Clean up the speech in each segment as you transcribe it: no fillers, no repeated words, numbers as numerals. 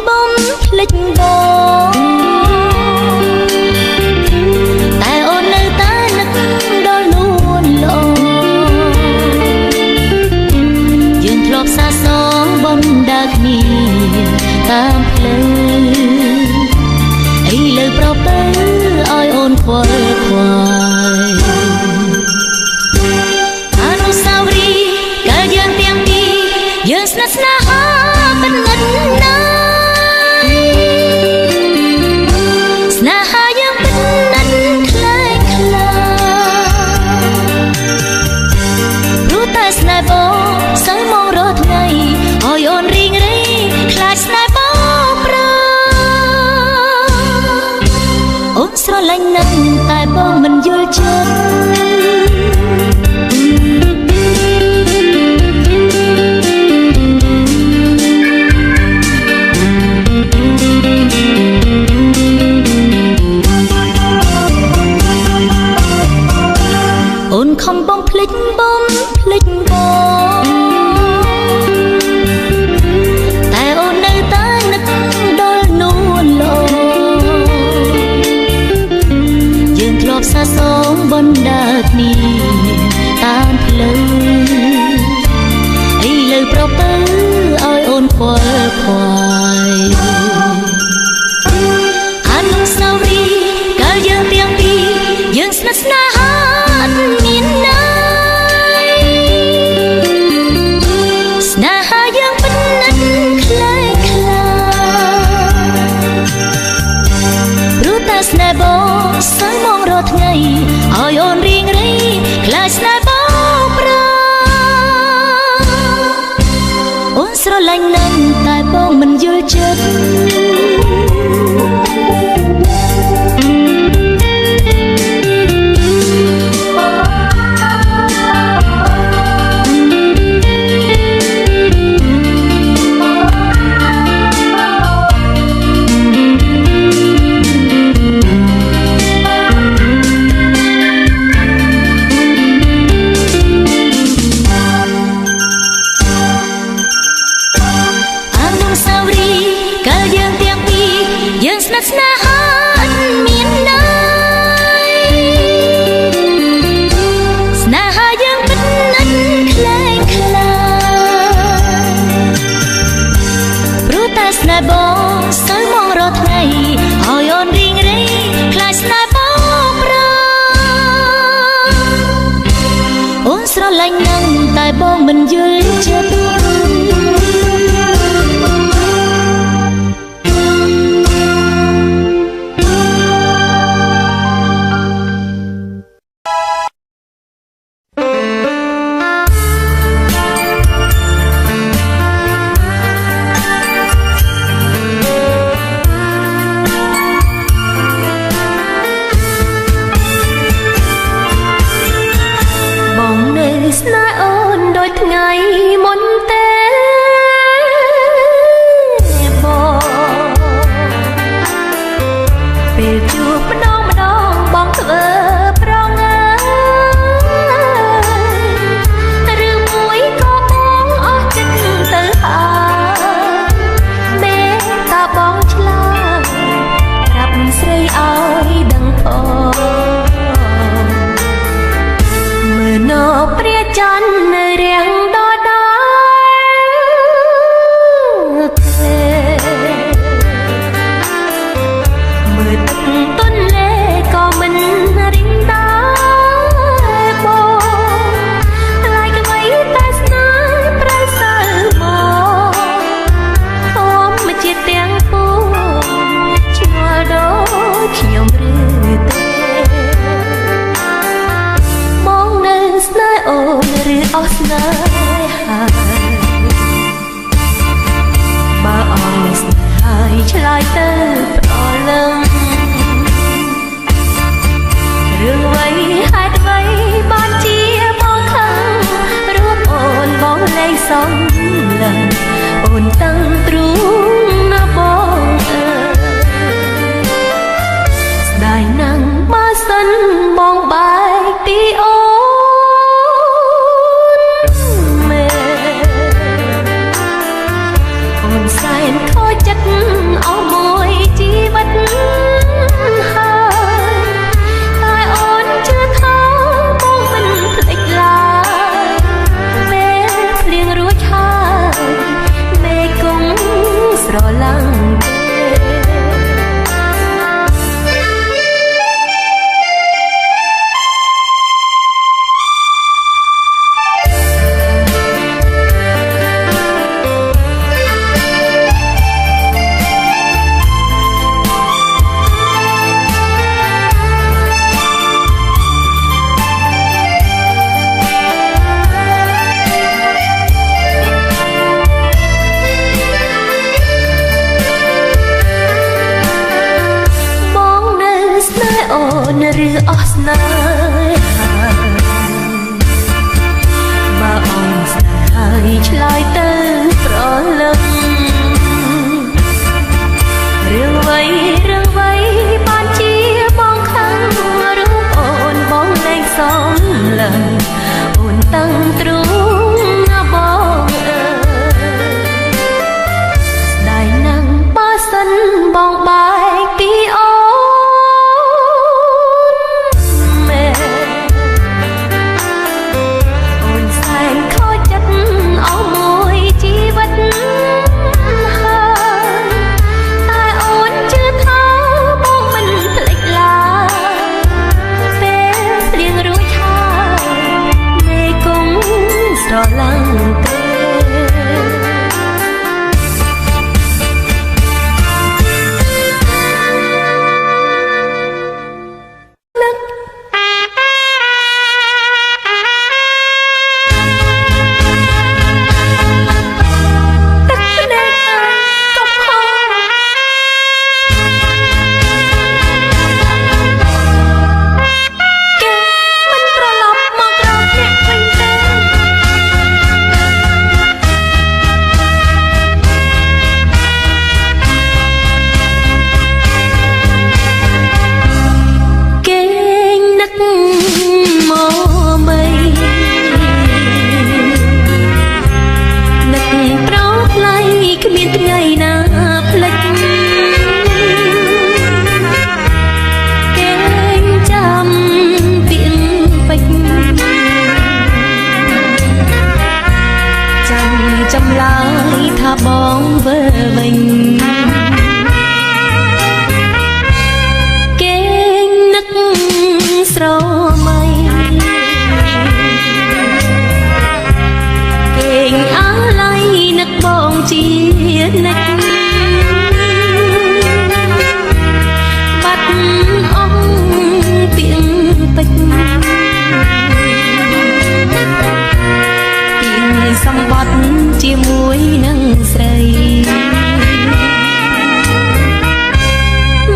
បំភ្លេចបងតែអូននៅតែនឹកដល់នួនល្អយើងធ្លាប់សាសងបំដើរគ្នាតាមផ្លូវឥឡូវប្រពើឲ្យអូនខ្វល់ខ្វាយអនុស្សាវរីយ៍កាលយើងទាំងពីរយើងស្និទ្ធស្នាលមិនងឹតណាយស្នេហាយើងពិតណាស់ខ្លាំងខ្លាព្រោះតែស្នេហ៍បងសឹងមករាល់ថ្ងៃឲ្យអូនរីងរៃខ្លាចស្នេហ៍បងប្រអូនស្រឡាញ់ណាស់តែបងមិនយល់ចិត្តអូនខំបំភ្លេចបំភ្លេចបងតែអូននៅតែនឹកដល់នួនល្អយើងធ្លាប់សាសងបណ្ដាគ្នាតាមផ្លូវឥឡូវប្រពើឲ្យអូនខ្វល់ខ្វាយអនុស្សាវរីយ៍កាលយើងទាំងពីរយើងស្និទ្ធស្នាលមានណាយស្នេហាយើងពិតណាស់ខ្លាំងខ្លាព្រោះតែស្នេហ៍បងសឹងមករាល់ថ្ងៃឲ្យអូនរីងរៃខ្លាចស្នេហ៍បងប្រអូនស្រឡាញ់ណាស់តែបងមិនយល់ចិត្តកាល ឡាំងឬអស់ស្នេហាបើអងស្នេហ៍ហើយឆ្លើយទៅប្រលឹងរឿងអ្វីបានជាបងខឹងរូបអូនបងលែងសំឡឹងអូនតាំងទ្រូងណាបងអើយស្ដាយណាស់បើសិនបងបែកពីអូចម្លើយថាបងវើវិញគេនឹកស្រមៃគេអាឡ័យនឹកបងជានិច្ចបាត់អងពីងពេជ្រសម្បត្តិជាមួយនឹងស្រី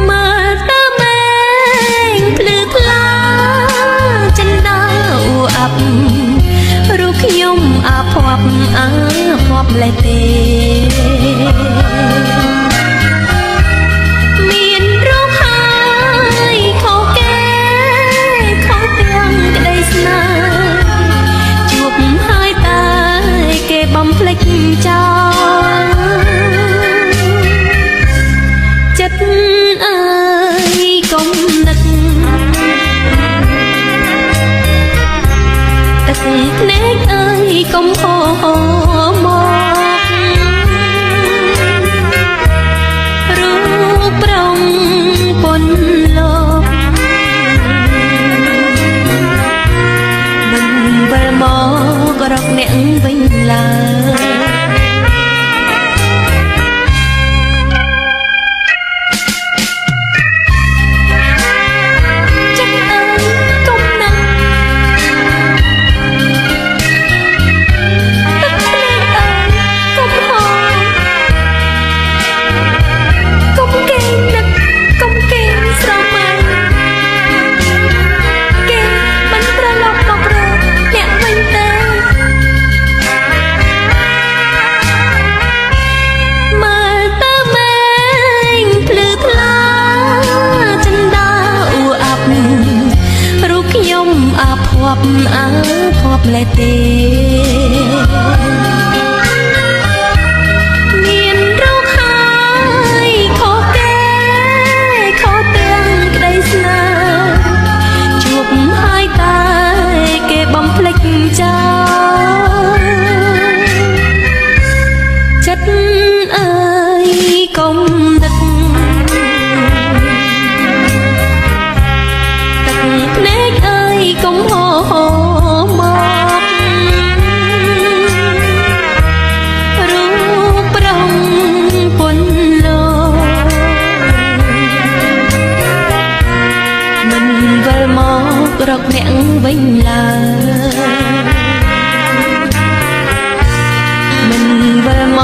មើលទៅមែងភ្លឺថ្លាចិនដាអ៊ូអាប់រូបខ្ញុំអាភ័ព្វលេះទេមានរូបហើយខុសគេខុសទាំងក្តីស្នេហ៍ជួបហើយតែគេបំភ្លេចចោល រកអ្នកវិញឡើយមិនវិលម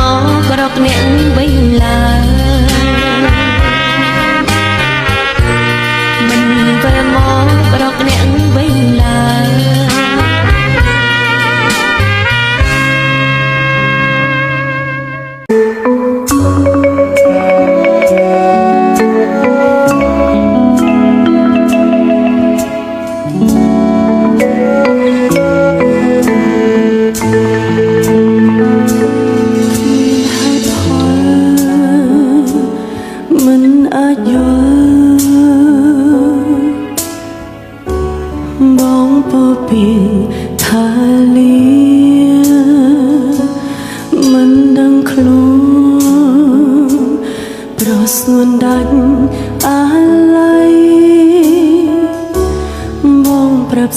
ករកអ្នកវិញឡើយមិនវិលមករកអ្នកវិញឡើយ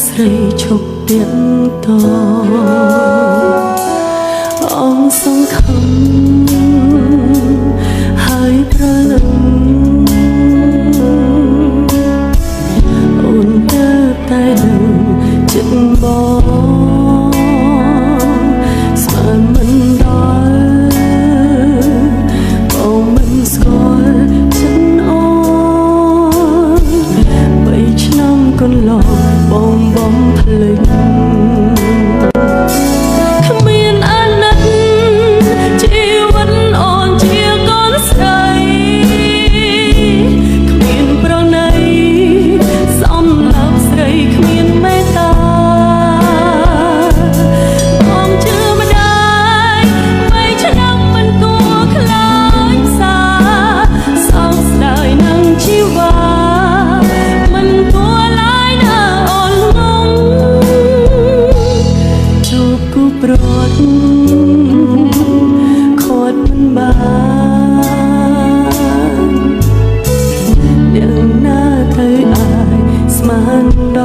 ស្រីឈប់ទៀតតអងសង្ឃឹមហើយប្រលឹងអូនទៅតែនឹងចិត្តបងស្មានមិនដល់បងមិនស្គាល់ចិត្តអូន3ឆ្នាំកន្លងបងបំភ្លេចគ្មានអាណិតជីវិតអូនជាកូនស្រីគ្មានប្រណីសំឡាប់ស្រីគ្មានមេត្តាបងជឿម្ដាយ3ឆ្នាំមិនគួរខ្លាចសាសោកស្ដាយនឹងជីវ៉ាមិនគួរឡើយណាព្រាត់ខាត់មិនបានអ្នកណាទៅអាយស្មានដ